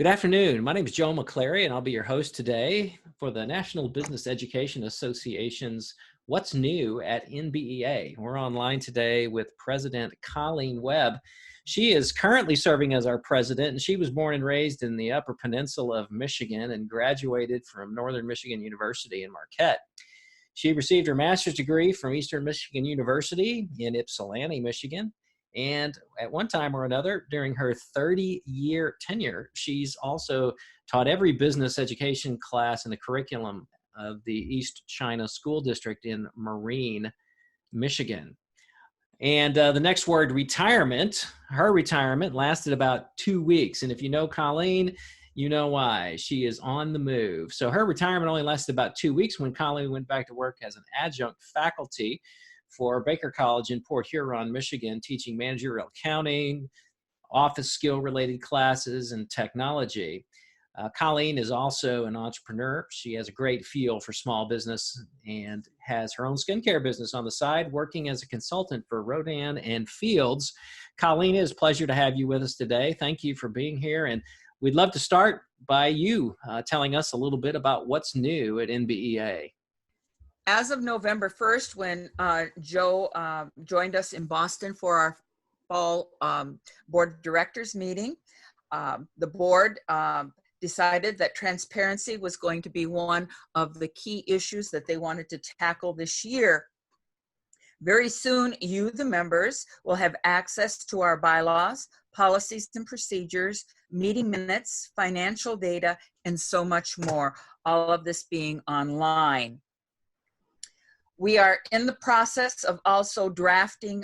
Good afternoon. My name is Joe McClary, and I'll be your host today for the National Business Education Association's What's New at NBEA. We're online today with President Colleen Webb. She is currently serving as our president, and she was born and raised in the Upper Peninsula of Michigan and graduated from Northern Michigan University in Marquette. She received her master's degree from Eastern Michigan University in Ypsilanti, Michigan. And at one time or another, during her 30-year tenure, she's also taught every business education class in the curriculum of the East China School District in Marine, Michigan. And the next word, retirement. Her retirement lasted about 2 weeks. And if you know Colleen, you know why. She is on the move. So her retirement only lasted about 2 weeks when Colleen went back to work as an adjunct faculty for Baker College in Port Huron, Michigan, teaching managerial accounting, office skill-related classes, and technology. Colleen is also an entrepreneur. She has a great feel for small business and has her own skincare business on the side, working as a consultant for Rodan and Fields. Colleen, it's a pleasure to have you with us today. Thank you for being here. And we'd love to start by you telling us a little bit about what's new at NBEA. As of November 1st, when Joe joined us in Boston for our fall board of directors meeting, the board decided that transparency was going to be one of the key issues that they wanted to tackle this year. Very soon, you, the members, will have access to our bylaws, policies and procedures, meeting minutes, financial data, and so much more, all of this being online. We are in the process of also drafting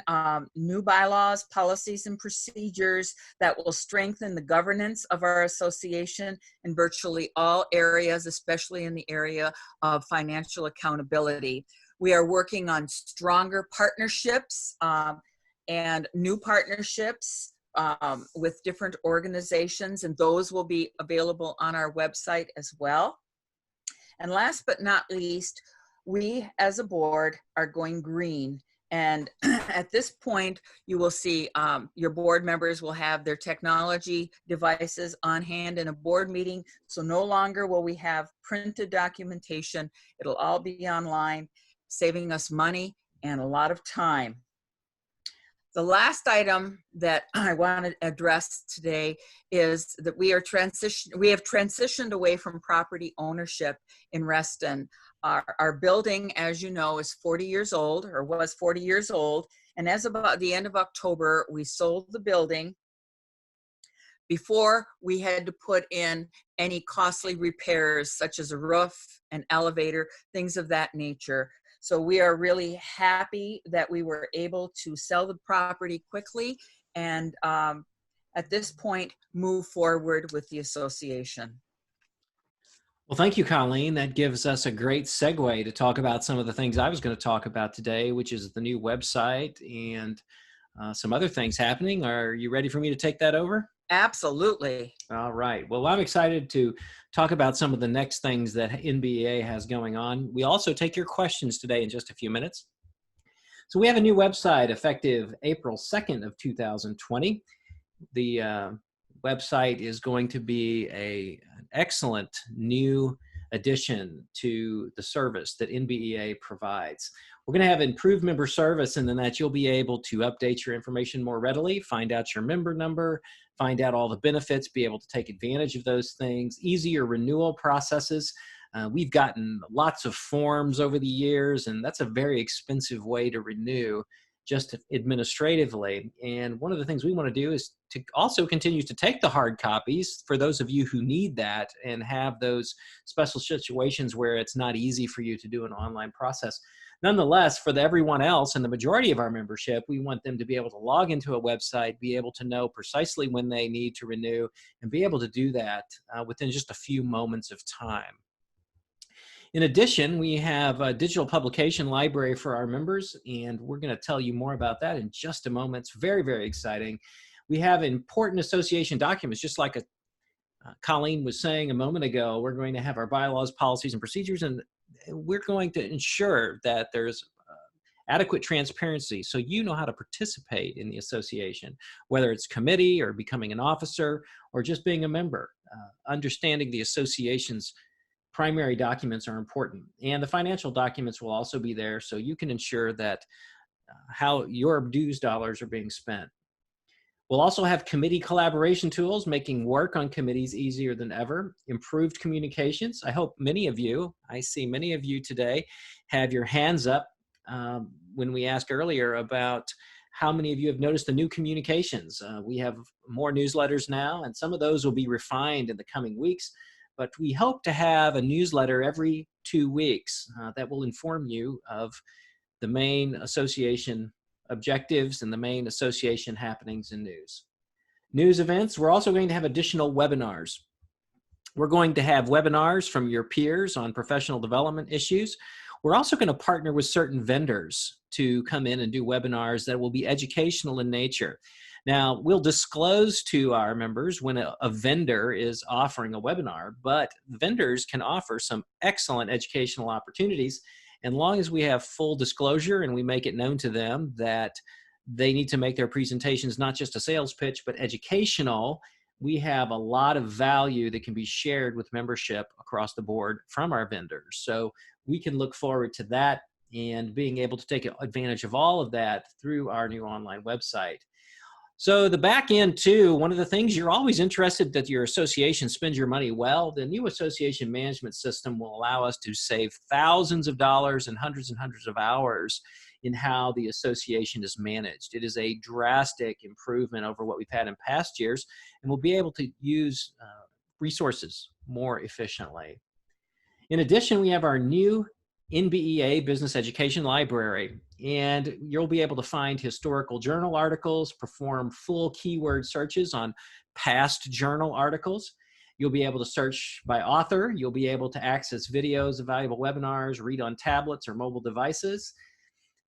new bylaws, policies, and procedures that will strengthen the governance of our association in virtually all areas, especially in the area of financial accountability. We are working on stronger partnerships and new partnerships with different organizations, and those will be available on our website as well. And last but not least, we as a board are going green. And at this point, you will see your board members will have their technology devices on hand in a board meeting. So no longer will we have printed documentation. It'll all be online, saving us money and a lot of time. The last item that I want to address today is that we have transitioned away from property ownership in Reston. Our building, as you know, is 40 years old, or was 40 years old. And as about the end of October, we sold the building before we had to put in any costly repairs, such as a roof, an elevator, things of that nature. So we are really happy that we were able to sell the property quickly and at this point move forward with the association. Well, thank you, Colleen. That gives us a great segue to talk about some of the things I was going to talk about today, which is the new website and some other things happening. Are you ready for me to take that over? Absolutely. All right. Well, I'm excited to talk about some of the next things that NBEA has going on. We also take your questions today in just a few minutes. So we have a new website effective April 2nd of 2020. The website is going to be an excellent new addition to the service that NBEA provides. We're going to have improved member service, and then that you'll be able to update your information more readily, find out your member number, find out all the benefits, be able to take advantage of those things, easier renewal processes. We've gotten lots of forms over the years, and that's a very expensive way to renew just administratively. And one of the things we want to do is to also continue to take the hard copies for those of you who need that and have those special situations where it's not easy for you to do an online process. Nonetheless, for everyone else and the majority of our membership, we want them to be able to log into a website, be able to know precisely when they need to renew, and be able to do that within just a few moments of time. In addition, we have a digital publication library for our members, and we're going to tell you more about that in just a moment. It's very, very exciting. We have important association documents, just like Colleen was saying a moment ago. We're going to have our bylaws, policies, and procedures, and we're going to ensure that there's adequate transparency so you know how to participate in the association, whether it's committee or becoming an officer or just being a member. Understanding the association's primary documents are important, and the financial documents will also be there so you can ensure that how your dues dollars are being spent. We'll also have committee collaboration tools, making work on committees easier than ever, improved communications. I see many of you today have your hands up when we asked earlier about how many of you have noticed the new communications. We have more newsletters now, and some of those will be refined in the coming weeks, but we hope to have a newsletter every 2 weeks that will inform you of the main association objectives and the main association happenings and news. News events, we're also going to have additional webinars. We're going to have webinars from your peers on professional development issues. We're also going to partner with certain vendors to come in and do webinars that will be educational in nature. Now, we'll disclose to our members when a vendor is offering a webinar, but vendors can offer some excellent educational opportunities. And long as we have full disclosure and we make it known to them that they need to make their presentations not just a sales pitch, but educational, we have a lot of value that can be shared with membership across the board from our vendors. So we can look forward to that and being able to take advantage of all of that through our new online website. So the back end too, one of the things you're always interested that your association spends your money well, the new association management system will allow us to save thousands of dollars and hundreds of hours in how the association is managed. It is a drastic improvement over what we've had in past years, and we'll be able to use resources more efficiently. In addition, we have our new NBEA Business Education Library, and you'll be able to find historical journal articles, perform full keyword searches on past journal articles. You'll be able to search by author. You'll be able to access videos of valuable webinars, read on tablets or mobile devices.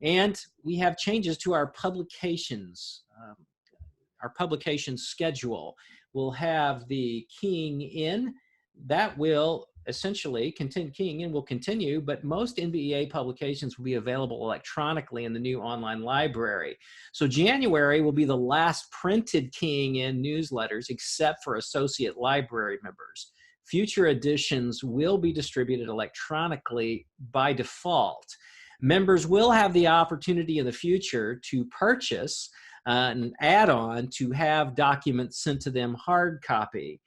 And we have changes to our publications. Our publication schedule will have the keying in. That will essentially keying in will continue, but most NBEA publications will be available electronically in the new online library. So January will be the last printed keying in newsletters except for associate library members. Future editions will be distributed electronically by default. Members will have the opportunity in the future to purchase an add-on to have documents sent to them hard copy.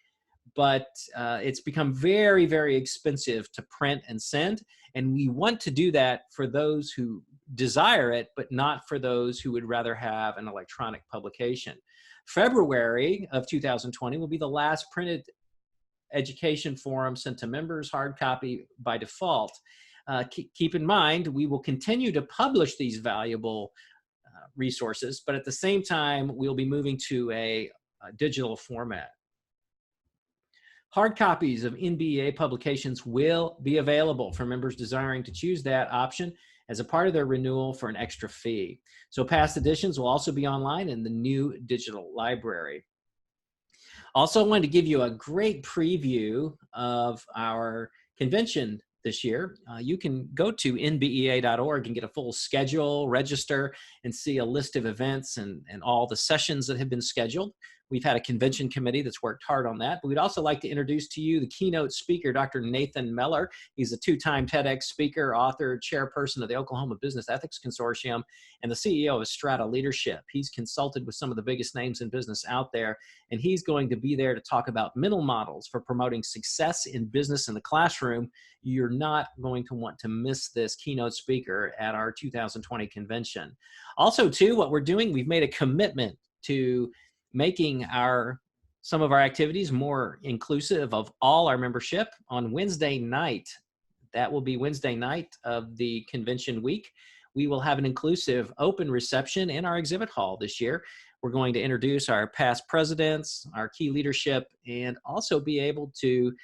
But it's become very, very expensive to print and send. And we want to do that for those who desire it, but not for those who would rather have an electronic publication. February of 2020 will be the last printed education forum sent to members, hard copy by default. Keep in mind, we will continue to publish these valuable resources, but at the same time, we'll be moving to a digital format. Hard copies of NBEA publications will be available for members desiring to choose that option as a part of their renewal for an extra fee. So past editions will also be online in the new digital library. Also, I wanted to give you a great preview of our convention this year. You can go to nbea.org and get a full schedule, register, and see a list of events and all the sessions that have been scheduled. We've had a convention committee that's worked hard on that. But we'd also like to introduce to you the keynote speaker, Dr. Nathan Meller. He's a 2-time TEDx speaker, author, chairperson of the Oklahoma Business Ethics Consortium, and the CEO of Strata Leadership. He's consulted with some of the biggest names in business out there, and he's going to be there to talk about mental models for promoting success in business in the classroom. You're not going to want to miss this keynote speaker at our 2020 convention. Also, too, what we're doing, we've made a commitment to making some of our activities more inclusive of all our membership. On Wednesday night, that will be Wednesday night of the convention week, we will have an inclusive open reception in our exhibit hall this year. We're going to introduce our past presidents, our key leadership, and also be able to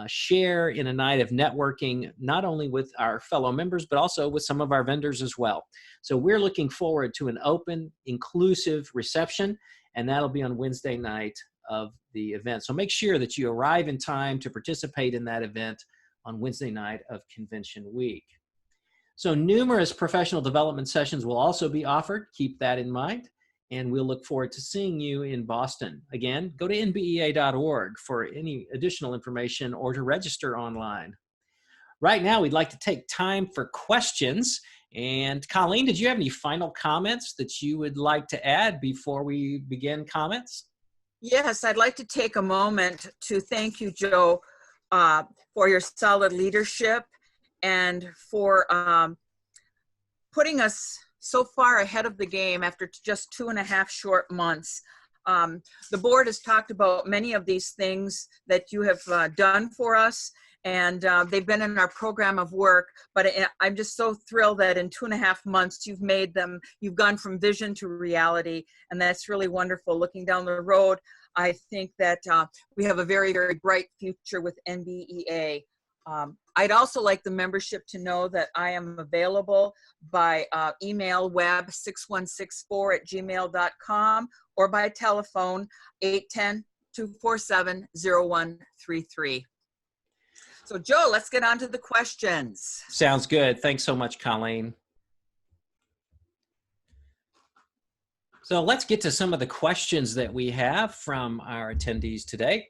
share in a night of networking, not only with our fellow members, but also with some of our vendors as well. So we're looking forward to an open, inclusive reception, and that'll be on Wednesday night of the event. So make sure that you arrive in time to participate in that event on Wednesday night of convention week. So numerous professional development sessions will also be offered. Keep that in mind. And we'll look forward to seeing you in Boston. Again, go to nbea.org for any additional information or to register online. Right now, we'd like to take time for questions. And Colleen, did you have any final comments that you would like to add before we begin comments? Yes, I'd like to take a moment to thank you, Joe, for your solid leadership and for putting us so far ahead of the game after just 2.5 short months. The board has talked about many of these things that you have done for us, and they've been in our program of work, but I'm just so thrilled that in 2.5 months you've gone from vision to reality, and that's really wonderful. Looking down the road, I think that we have a very, very bright future with NBEA. I'd also like the membership to know that I am available by email, web 6164@gmail.com, or by telephone 810-247-0133. So Joe, let's get on to the questions. Sounds good. Thanks so much, Colleen. So let's get to some of the questions that we have from our attendees today.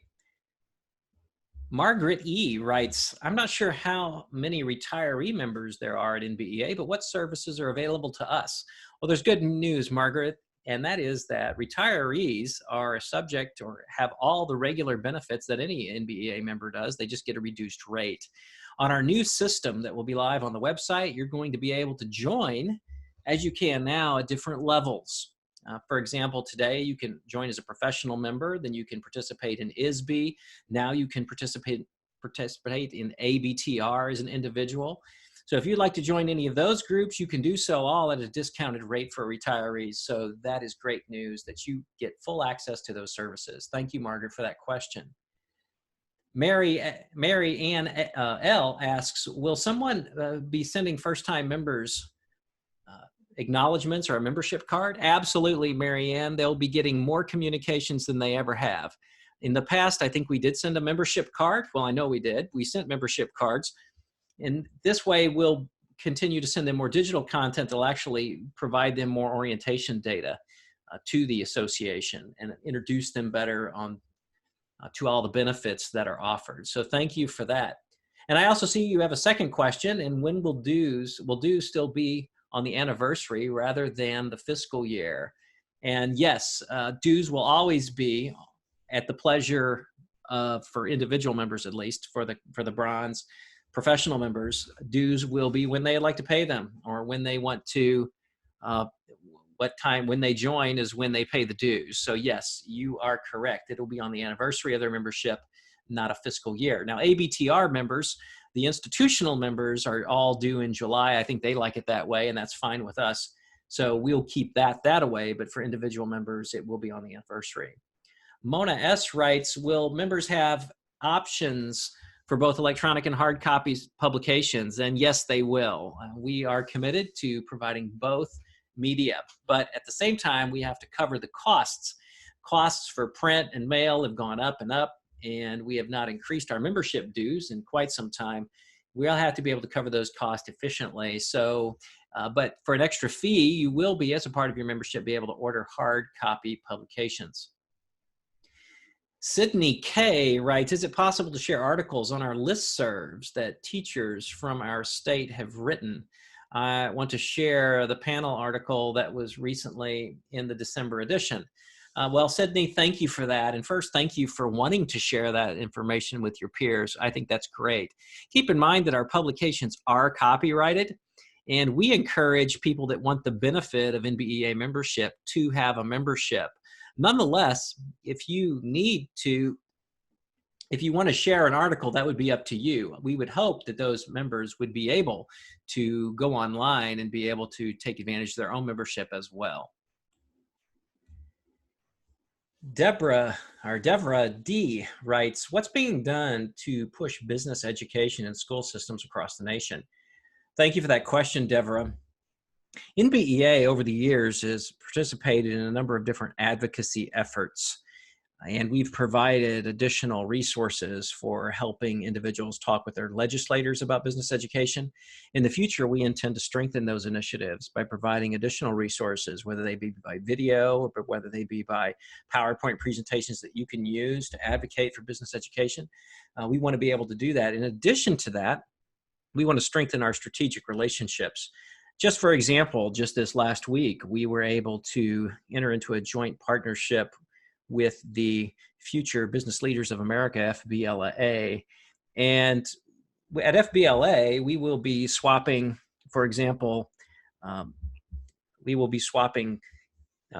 Margaret E. writes, I'm not sure how many retiree members there are at NBEA, but what services are available to us? Well, there's good news, Margaret, and that is that retirees are subject or have all the regular benefits that any NBEA member does. They just get a reduced rate. On our new system that will be live on the website, you're going to be able to join, as you can now, at different levels. For example, today you can join as a professional member, then you can participate in ISB. Now you can participate in ABTR as an individual. So if you'd like to join any of those groups, you can do so all at a discounted rate for retirees. So that is great news that you get full access to those services. Thank you, Margaret, for that question. Mary Ann L. asks, will someone be sending first-time members acknowledgements or a membership card? Absolutely, Marianne. They'll be getting more communications than they ever have. In the past, I think we did send a membership card. Well, I know we did. We sent membership cards. And this way, we'll continue to send them more digital content that'll actually provide them more orientation data to the association and introduce them better on to all the benefits that are offered. So thank you for that. And I also see you have a second question, and when will dues still be on the anniversary rather than the fiscal year? And yes, dues will always be at the pleasure of, for individual members at least, for the bronze. Professional members, dues will be when they'd like to pay them, or when they want to, when they join is when they pay the dues. So yes, you are correct. It'll be on the anniversary of their membership, not a fiscal year. Now, ABTR members, the institutional members, are all due in July. I think they like it that way, and that's fine with us. So we'll keep that away, but for individual members, it will be on the anniversary. Mona S. writes, will members have options for both electronic and hard copies publications? And yes, they will. We are committed to providing both media, but at the same time, we have to cover the costs. Costs for print and mail have gone up and up, and we have not increased our membership dues in quite some time. We'll have to be able to cover those costs efficiently. So, but for an extra fee, you will be, as a part of your membership, be able to order hard copy publications. Sydney K. writes, is it possible to share articles on our listservs that teachers from our state have written? I want to share the panel article that was recently in the December edition. Well, Sydney, thank you for that. And first, thank you for wanting to share that information with your peers. I think that's great. Keep in mind that our publications are copyrighted, and we encourage people that want the benefit of NBEA membership to have a membership. Nonetheless, if you want to share an article, that would be up to you. We would hope that those members would be able to go online and be able to take advantage of their own membership as well. Deborah D. writes, what's being done to push business education in school systems across the nation? Thank you for that question, Deborah. NBEA over the years has participated in a number of different advocacy efforts. And we've provided additional resources for helping individuals talk with their legislators about business education. In the future, we intend to strengthen those initiatives by providing additional resources, whether they be by video or whether they be by PowerPoint presentations that you can use to advocate for business education. We want to be able to do that. In addition to that, we want to strengthen our strategic relationships. Just for example, just this last week, we were able to enter into a joint partnership with the Future Business Leaders of America, FBLA. And at FBLA, we will be swapping, for example, we will be swapping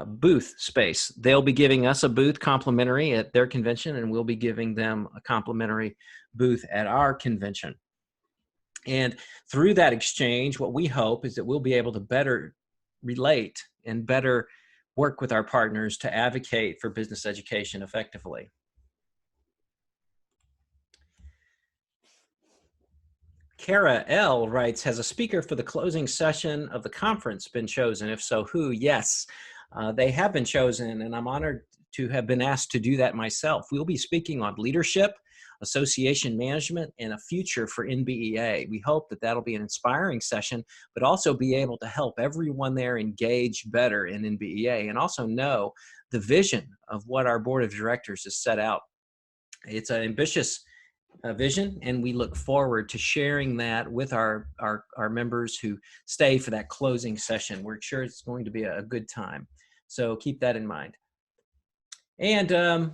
booth space. They'll be giving us a booth complimentary at their convention, and we'll be giving them a complimentary booth at our convention. And through that exchange, what we hope is that we'll be able to better relate and better work with our partners to advocate for business education effectively. Kara L. writes, has a speaker for the closing session of the conference been chosen? If so, who? Yes, they have been chosen, and I'm honored to have been asked to do that myself. We'll be speaking on leadership, association management, and a future for NBEA. We hope that that'll be an inspiring session, but also be able to help everyone there engage better in NBEA and also know the vision of what our board of directors has set out. It's an ambitious vision, and we look forward to sharing that with our members who stay for that closing session. We're sure it's going to be a good time. So keep that in mind. And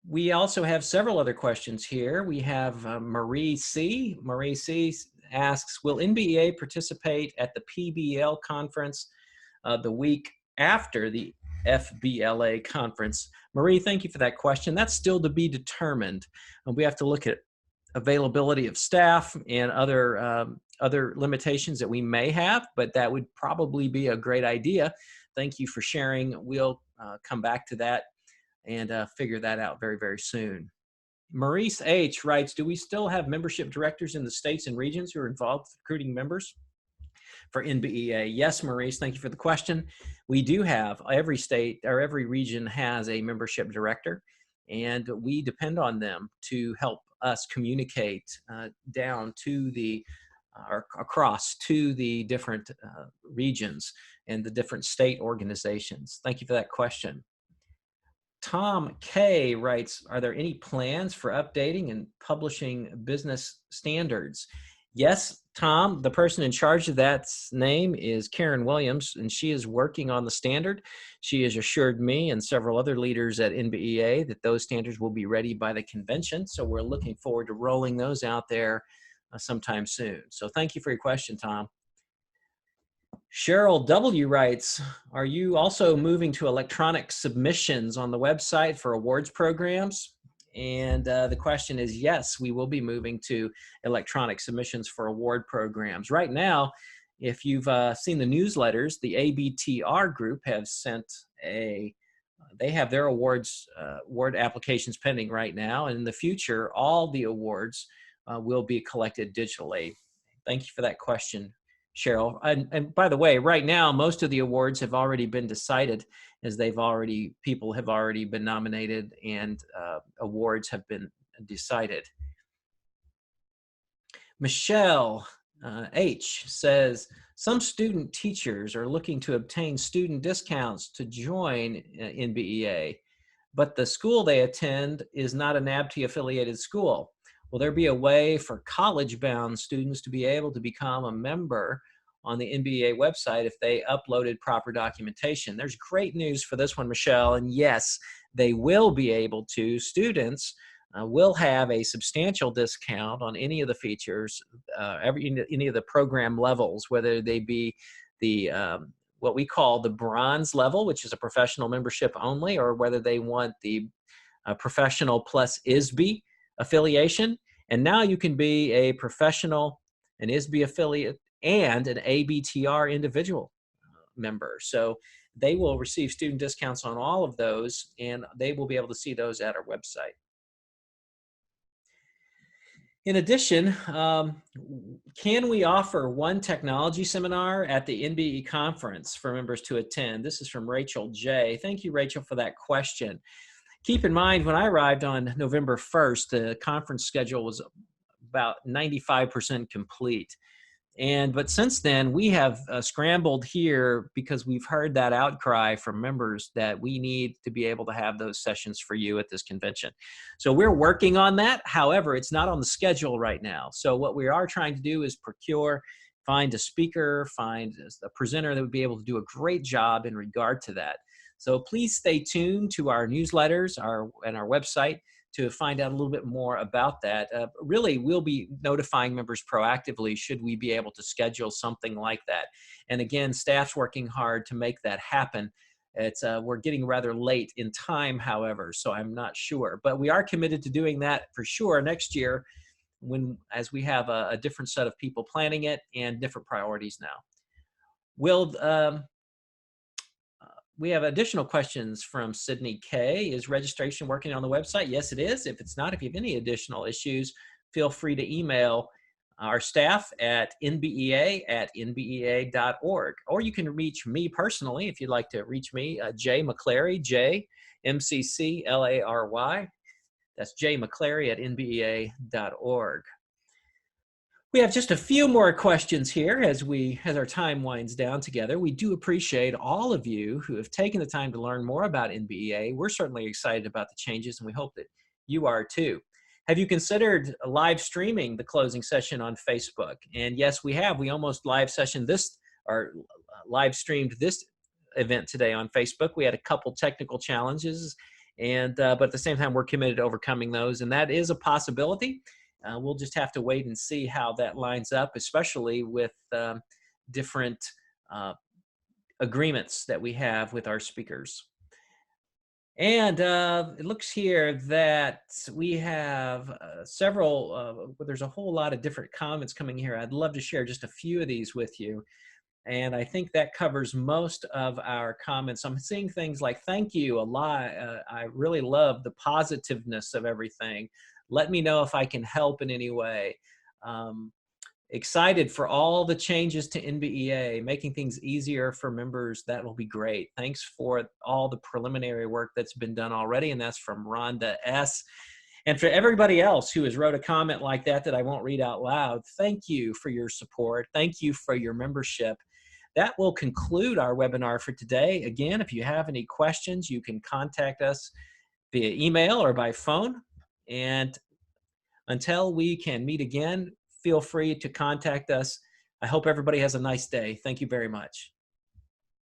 we also have several other questions here. We have Marie C. Marie C. asks, will NBEA participate at the PBL conference the week after the FBLA conference? Marie, thank you for that question. That's still to be determined. We have to look at availability of staff and other limitations that we may have, but that would probably be a great idea. Thank you for sharing. We'll come back to that and figure that out very, very soon. Maurice H. writes, do we still have membership directors in the states and regions who are involved with recruiting members for NBEA? Yes, Maurice, thank you for the question. We do have, every state or every region has a membership director, and we depend on them to help us communicate down to the or across to the different regions and the different state organizations. Thank you for that question. Tom K. writes, are there any plans for updating and publishing business standards? Yes, Tom, the person in charge of that's name is Karen Williams, and she is working on the standard. She has assured me and several other leaders at NBEA that those standards will be ready by the convention. So we're looking forward to rolling those out there sometime soon. So thank you for your question, Tom. Cheryl W. writes, are you also moving to electronic submissions on the website for awards programs? And the question is, yes, we will be moving to electronic submissions for award programs. Right now, if you've seen the newsletters, the ABTR group have sent they have their award applications pending right now. And in the future, all the awards will be collected digitally. Thank you for that question, Cheryl. And by the way, right now, most of the awards have already been decided, as people have already been nominated and awards have been decided. Michelle H. says, some student teachers are looking to obtain student discounts to join NBEA, but the school they attend is not a NABT affiliated school. Will there be a way for college-bound students to be able to become a member on the NBEA website if they uploaded proper documentation? There's great news for this one, Michelle, and yes, they will be able to. Students will have a substantial discount on any of the features, any of the program levels, whether they be the what we call the bronze level, which is a professional membership only, or whether they want the professional plus ISB affiliation. And now you can be a professional, an ISB affiliate, and an ABTR individual member. So they will receive student discounts on all of those, and they will be able to see those at our website. In addition, can we offer one technology seminar at the NBE conference for members to attend? This is from Rachel J. Thank you, Rachel, for that question. keep in mind, when I arrived on November 1st, the conference schedule was about 95% complete. But since then, we have scrambled here because we've heard that outcry from members that we need to be able to have those sessions for you at this convention. So we're working on that. However, it's not on the schedule right now. So what we are trying to do is find a speaker, find a presenter that would be able to do a great job in regard to that. So please stay tuned to our newsletters and our website to find out a little bit more about that. Really, we'll be notifying members proactively should we be able to schedule something like that. And again, staff's working hard to make that happen. We're getting rather late in time, however, so I'm not sure. But we are committed to doing that for sure next year as we have a different set of people planning it and different priorities now. We have additional questions from Sydney K. Is registration working on the website? Yes, it is. If it's not, if you have any additional issues, feel free to email our staff at nbea@nbea.org. Or you can reach me personally if you'd like to reach me, Jay McClary, JMCCLARY. That's Jay McClary at nbea.org. We have just a few more questions here as our time winds down together. We do appreciate all of you who have taken the time to learn more about NBEA. We're certainly excited about the changes, and we hope that you are too. Have you considered live streaming the closing session on Facebook? And yes, we have. We almost live streamed this event today on Facebook. We had a couple technical challenges, but at the same time, we're committed to overcoming those, and that is a possibility. We'll just have to wait and see how that lines up, especially with different agreements that we have with our speakers. And it looks here that we have there's a whole lot of different comments coming here. I'd love to share just a few of these with you. And I think that covers most of our comments. I'm seeing things like, thank you a lot. I really love the positiveness of everything. Let me know if I can help in any way. Excited for all the changes to NBEA, making things easier for members. That will be great. Thanks for all the preliminary work that's been done already. And that's from Rhonda S. And for everybody else who has wrote a comment like that I won't read out loud, thank you for your support. Thank you for your membership. That will conclude our webinar for today. Again, if you have any questions, you can contact us via email or by phone. And until we can meet again, feel free to contact us. I hope everybody has a nice day. Thank you very much.